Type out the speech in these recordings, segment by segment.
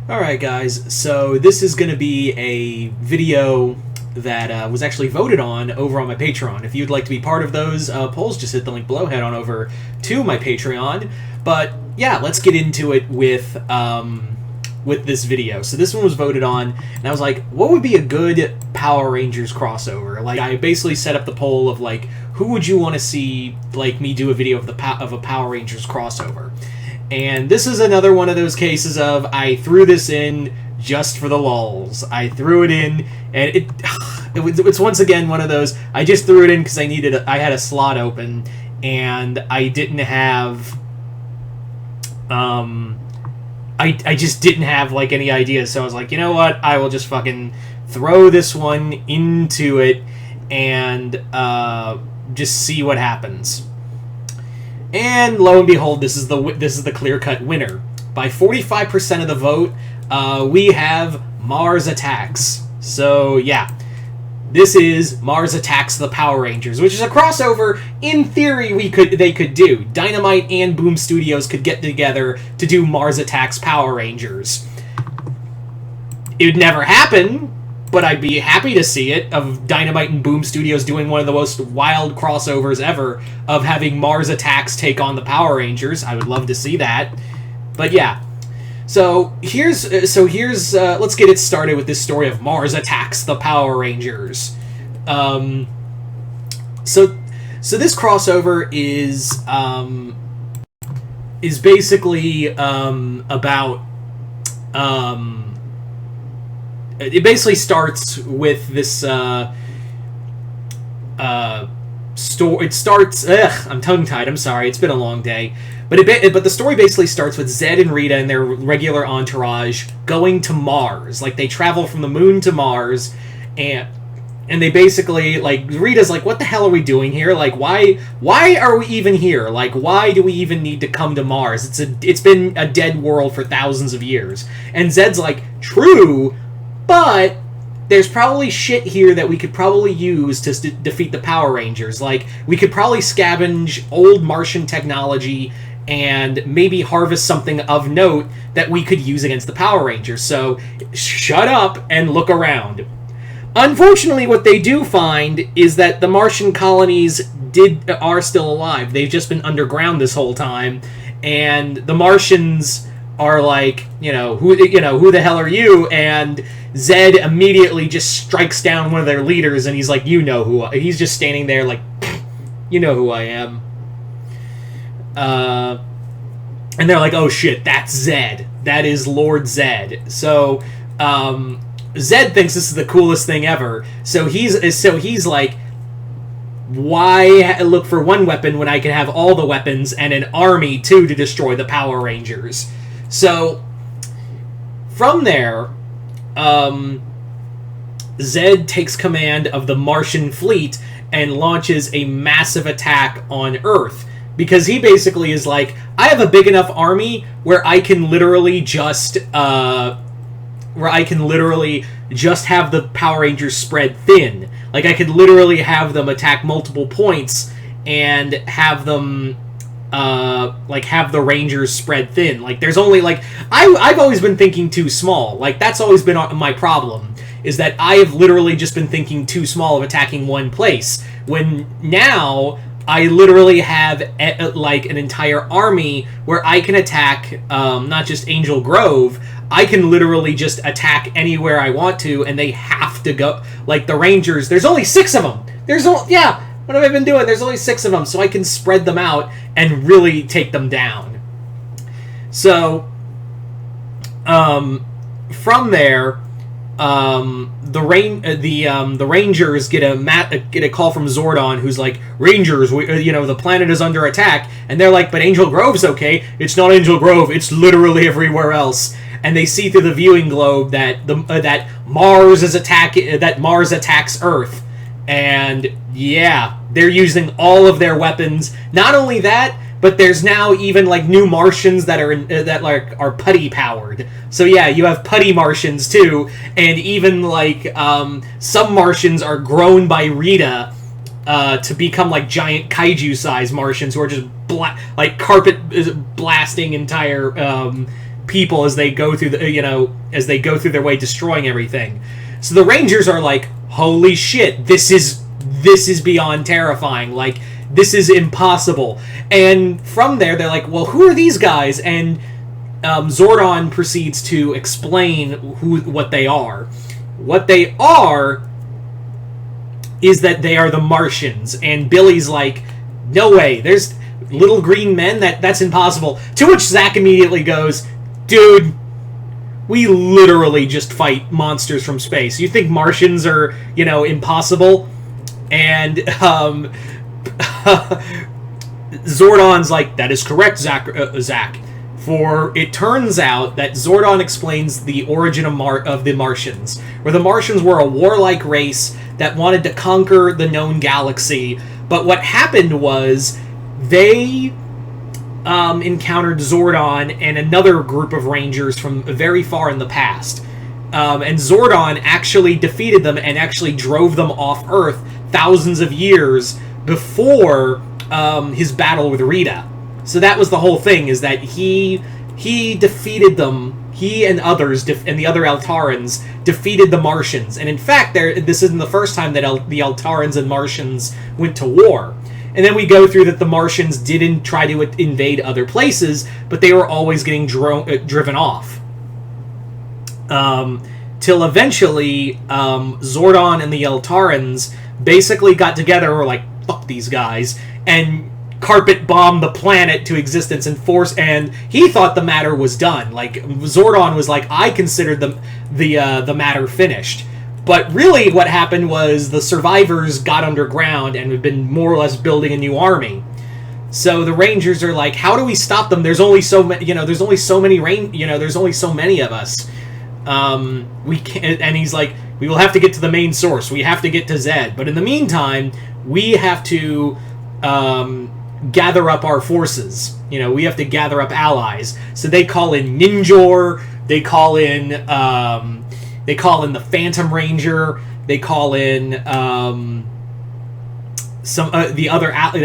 Alright guys, so this is going to be a video that was actually voted on over on my Patreon. If you'd like to be part of those polls, just hit the link below, head on over to my Patreon. But yeah, let's get into it with this video. So this one was voted on, and I was like, what would be a good Power Rangers crossover? Like, I basically set up the poll of like, who would you want to see like me do a video of a Power Rangers crossover? And this is another one of those cases of I threw this in just for the lulz. I threw it in, and it's once again one of those. I just threw it in because I had a slot open, and I didn't have. I just didn't have like any ideas, so I was like, you know what? I will just fucking throw this one into it and just see what happens. And lo and behold, this is the clear-cut winner. By 45% of the vote, we have Mars Attacks. So yeah, this is Mars Attacks the Power Rangers, which is a crossover. In theory, they could do. Dynamite and Boom Studios could get together to do Mars Attacks Power Rangers. It would never happen, but I'd be happy to see it, of Dynamite and Boom Studios doing one of the most wild crossovers ever, of having Mars Attacks take on the Power Rangers. I would love to see that. But yeah. So here's let's get it started with this story of Mars Attacks the Power Rangers. So this crossover is basically about it basically starts with this It starts. I'm tongue-tied. I'm sorry. It's been a long day. But the story basically starts with Zed and Rita and their regular entourage going to Mars. Like, they travel from the moon to Mars, and they basically, like, Rita's like, what the hell are we doing here? Like, why are we even here? Like, why do we even need to come to Mars? It's been a dead world for thousands of years. And Zed's like, true, but there's probably shit here that we could probably use to defeat the Power Rangers. Like, we could probably scavenge old Martian technology and maybe harvest something of note that we could use against the Power Rangers. So, shut up and look around. Unfortunately, what they do find is that the Martian colonies are still alive. They've just been underground this whole time, and the Martians are like, who the hell are you? And Zed immediately just strikes down one of their leaders, and he's like, he's just standing there like, you know who I am. And they're like, oh shit, that's Zed. That is Lord Zed. So, Zed thinks this is the coolest thing ever. So he's like, why look for one weapon when I can have all the weapons and an army too to destroy the Power Rangers? So, from there, Zed takes command of the Martian fleet and launches a massive attack on Earth. Because he basically is like, I have a big enough army where I can literally just have the Power Rangers spread thin. Like, I could literally have them attack multiple points and have them have the Rangers spread thin. Like, there's only, like, I've always been thinking too small. Like, that's always been my problem, is that I have literally just been thinking too small of attacking one place, when now I literally have an entire army where I can attack not just Angel Grove. I can literally just attack anywhere I want to, and they have to go. Like, the Rangers, there's only 6 of them. What have I been doing? There's only 6 of them, so I can spread them out and really take them down. So, from there, the Rangers get a call from Zordon, who's like, Rangers, the planet is under attack, and they're like, but Angel Grove's okay. It's not Angel Grove. It's literally everywhere else. And they see through the viewing globe that Mars attacks Earth. And yeah, they're using all of their weapons. Not only that, but there's now even like new Martians that are putty powered. So yeah, you have putty Martians too, and even like some Martians are grown by Rita to become like giant kaiju size Martians who are just carpet blasting entire people as they go through their way destroying everything. So the Rangers are like, holy shit, this is beyond terrifying. Like, this is impossible. And from there, they're like, well, who are these guys? And Zordon proceeds to explain what they are. What they are is that they are the Martians. And Billy's like, no way, there's little green men? That's impossible. To which Zack immediately goes, dude, we literally just fight monsters from space. You think Martians are, impossible? And Zordon's like, that is correct, Zack. For it turns out that Zordon explains the origin of the Martians, where the Martians were a warlike race that wanted to conquer the known galaxy. But what happened was they encountered Zordon and another group of Rangers from very far in the past. And Zordon actually defeated them and actually drove them off Earth thousands of years before his battle with Rita. So that was the whole thing, is that he defeated them. He and others, and the other Altarans, defeated the Martians. And in fact, this isn't the first time that the Altarans and Martians went to war. And then we go through that the Martians didn't try to invade other places, but they were always getting driven off. Till eventually, Zordon and the Altarans basically got together and were like, fuck these guys, and carpet bombed the planet to existence and he thought the matter was done. Like, Zordon was like, I considered the matter finished. But really what happened was the survivors got underground and have been more or less building a new army. So the Rangers are like, how do we stop them? There's only so many, there's only so many of us. We can't, and he's like, we will have to get to the main source. We have to get to Zed. But in the meantime, we have to gather up our forces. We have to gather up allies. So they call in Ninjor. They call in the Phantom Ranger. They call in they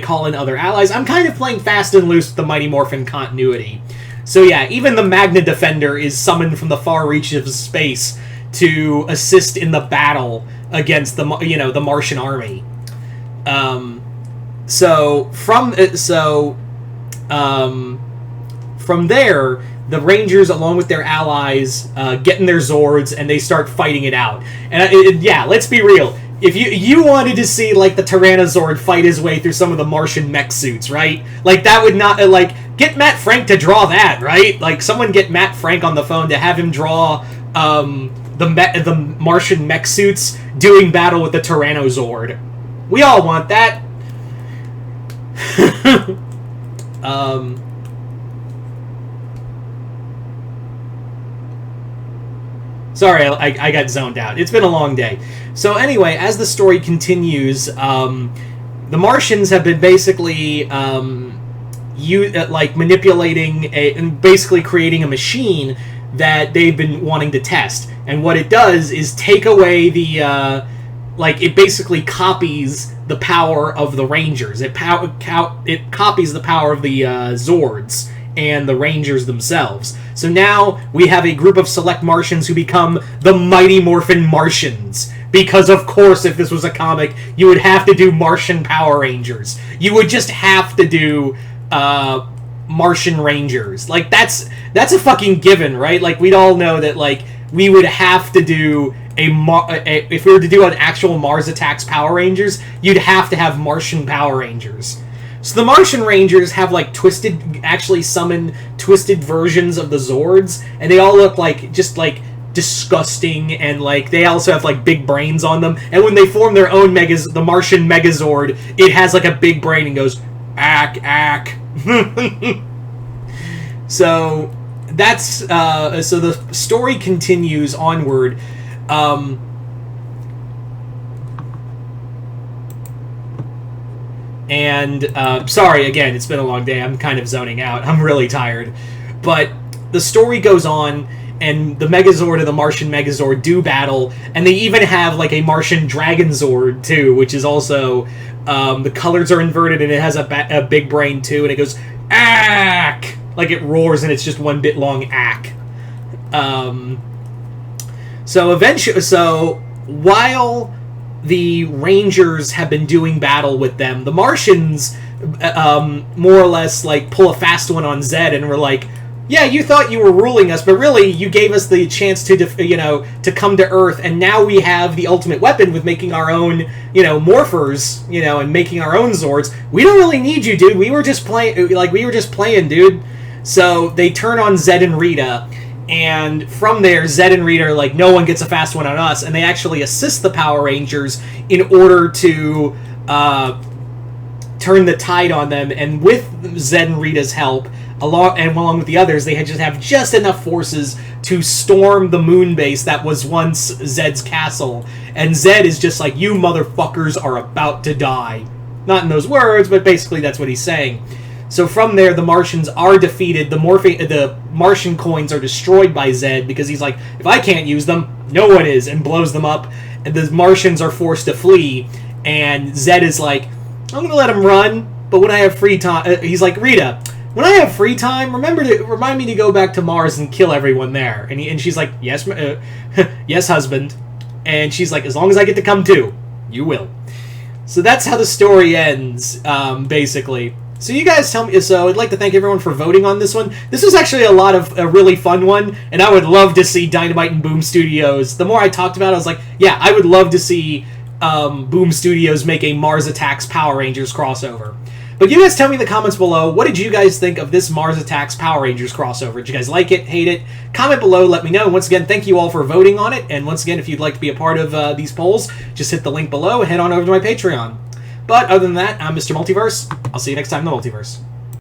call in other allies. I'm kind of playing fast and loose with the Mighty Morphin continuity. So yeah, even the Magna Defender is summoned from the far reaches of space to assist in the battle against the Martian army. From there, the Rangers, along with their allies, get in their Zords and they start fighting it out. And yeah, let's be real. If you wanted to see like the Tyrannozord fight his way through some of the Martian mech suits, right? Like that would not get Matt Frank to draw that, right? Like someone get Matt Frank on the phone to have him draw the Martian mech suits doing battle with the Tyrannozord. We all want that. Sorry, I got zoned out. It's been a long day. So anyway, as the story continues, the Martians have been basically manipulating and basically creating a machine that they've been wanting to test. And what it does is take away the it basically copies the power of the Rangers. It copies the power of the Zords and the Rangers themselves. So now we have a group of select Martians who become the Mighty Morphin Martians. Because, of course, if this was a comic, you would have to do Martian Power Rangers. You would just have to do Martian Rangers. Like, that's a fucking given, right? Like, we'd all know that, like, we would have to do if we were to do an actual Mars Attacks Power Rangers, you'd have to have Martian Power Rangers. So the Martian Rangers have, like, actually summoned twisted versions of the Zords, and they all look like, just, like, disgusting, and, like, they also have, like, big brains on them, and when they form their own the Martian Megazord, it has, like, a big brain and goes, ack, ack. So, that's, so the story continues onward. Sorry, again, it's been a long day. I'm kind of zoning out. I'm really tired. But the story goes on, and the Megazord and the Martian Megazord do battle, and they even have, like, a Martian Dragon Zord, too, which is also, the colors are inverted, and it has a big brain, too, and it goes, ack! Like, it roars, and it's just one bit long ack. So while the Rangers have been doing battle with them, the Martians more or less like pull a fast one on Zed and were like, yeah, you thought you were ruling us, but really you gave us the chance to to come to Earth, and now we have the ultimate weapon with making our own morphers, and making our own Zords. We don't really need you, dude. We were just playing, dude. So they turn on Zed and Rita, and from there, Zed and Rita are like, no one gets a fast one on us, and they actually assist the Power Rangers in order to turn the tide on them. And with Zed and Rita's help, along with the others, they just have just enough forces to storm the moon base that was once Zed's castle. And Zed is just like, you motherfuckers are about to die. Not in those words, but basically that's what he's saying. So from there, the Martians are defeated. The Martian coins are destroyed by Zed because he's like, if I can't use them, no one is, and blows them up. And the Martians are forced to flee. And Zed is like, I'm going to let him run, but when I have free time... he's like, Rita, when I have free time, remind me to go back to Mars and kill everyone there. And she's like, yes, yes, husband. And she's like, as long as I get to come too, you will. So that's how the story ends, basically. So you guys tell me. So I'd like to thank everyone for voting on this one. This was actually a really fun one, and I would love to see Dynamite and Boom Studios. The more I talked about it, I was like, yeah, I would love to see Boom Studios make a Mars Attacks Power Rangers crossover. But you guys tell me in the comments below, what did you guys think of this Mars Attacks Power Rangers crossover? Did you guys like it, hate it? Comment below, let me know. And once again, thank you all for voting on it. And once again, if you'd like to be a part of these polls, just hit the link below and head on over to my Patreon. But other than that, I'm Mr. Multiverse. I'll see you next time in the Multiverse.